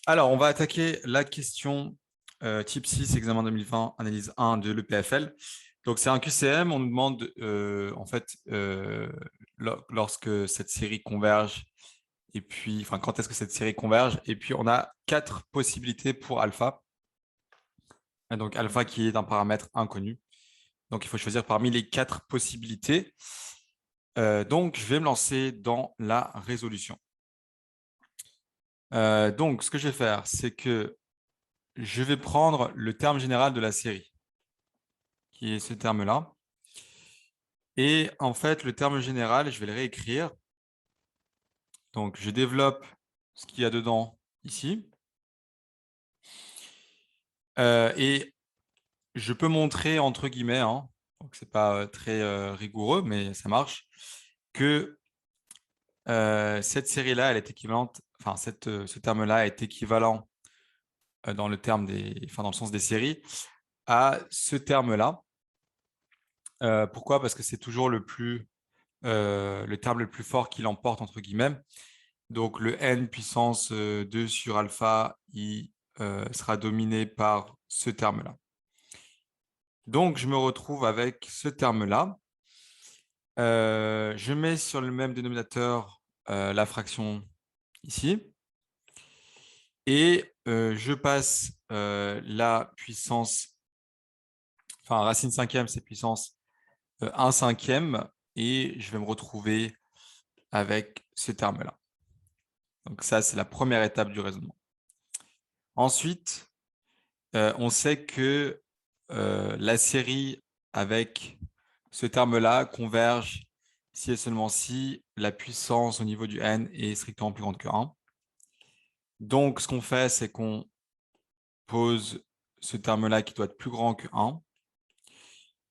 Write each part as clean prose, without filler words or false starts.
Alors, on va attaquer la question type 6, examen 2020, analyse 1 de l'EPFL. Donc, c'est un QCM. On nous demande, en fait, lorsque cette série converge, et puis, enfin, quand est-ce que cette série converge. Et puis, on a 4 possibilités pour alpha. Et donc, alpha qui est un paramètre inconnu. Donc, il faut choisir parmi les 4 possibilités. Donc, je vais me lancer dans la résolution. Donc, ce que je vais faire, c'est que je vais prendre le terme général de la série, qui est ce terme-là. Et en fait, le terme général, je vais le réécrire. Donc, je développe ce qu'il y a dedans ici. Et je peux montrer, entre guillemets, hein, donc ce n'est pas très rigoureux, mais ça marche, que cette série-là, elle est équivalente, enfin, ce terme-là est équivalent dans le terme dans le sens des séries à ce terme-là. Pourquoi? Parce que c'est toujours le terme le plus fort qui l'emporte, entre guillemets. Donc, le n puissance 2 sur alpha, il sera dominé par ce terme-là. Donc, je me retrouve avec ce terme-là. Je mets sur le même dénominateur la fraction ici. Et je passe la puissance, enfin, racine cinquième, c'est puissance 1 cinquième. Et je vais me retrouver avec ce terme-là. Donc ça, c'est la première étape du raisonnement. Ensuite, on sait que la série avec ce terme-là converge si et seulement si la puissance au niveau du n est strictement plus grande que 1. Donc, ce qu'on fait, c'est qu'on pose ce terme-là qui doit être plus grand que 1.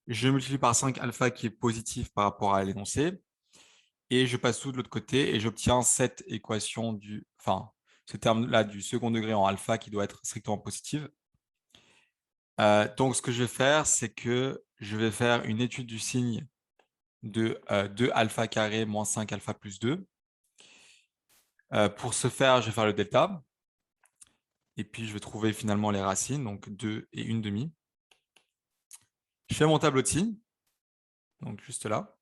Je multiplie par 5 alpha qui est positif par rapport à l'énoncé. Et je passe tout de l'autre côté et j'obtiens cette équation ce terme-là du second degré en alpha qui doit être strictement positive. Donc, ce que je vais faire, c'est que je vais faire une étude du signe de 2 alpha carré moins 5 alpha plus 2. Pour ce faire, je vais faire le delta. Et puis, je vais trouver finalement les racines, donc 2 et 1 demi. Je fais mon tableau de signes, donc juste là,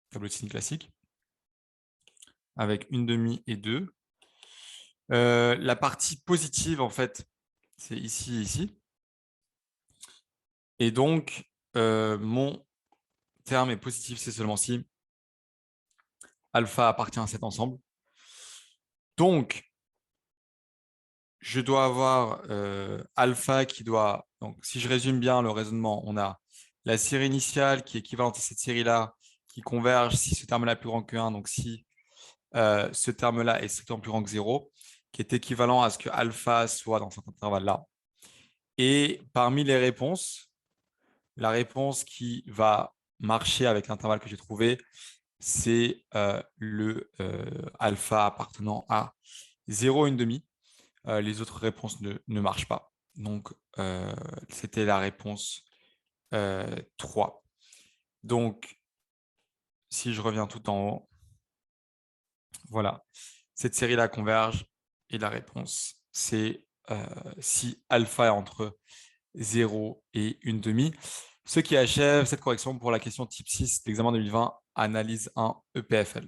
tableau de signes classique, avec 1 demi et 2. La partie positive, en fait, c'est ici et ici. Et donc, mon terme est positif, c'est seulement si alpha appartient à cet ensemble. Donc, je dois avoir alpha qui doit... Donc, si je résume bien le raisonnement, on a la série initiale qui est équivalente à cette série-là, qui converge si ce terme-là est plus grand que 1, donc si ce terme-là est strictement plus grand que 0, qui est équivalent à ce que alpha soit dans cet intervalle-là. Et parmi les réponses, la réponse qui va marcher avec l'intervalle que j'ai trouvé, c'est le alpha appartenant à 0 et 1 demi. Les autres réponses ne marchent pas. Donc, c'était la réponse 3. Donc, si je reviens tout en haut, voilà, cette série-là converge et la réponse, c'est si alpha est entre 0 et 1 demi. Ce qui achève cette correction pour la question type 6 d'examen 2020, analyse 1 EPFL.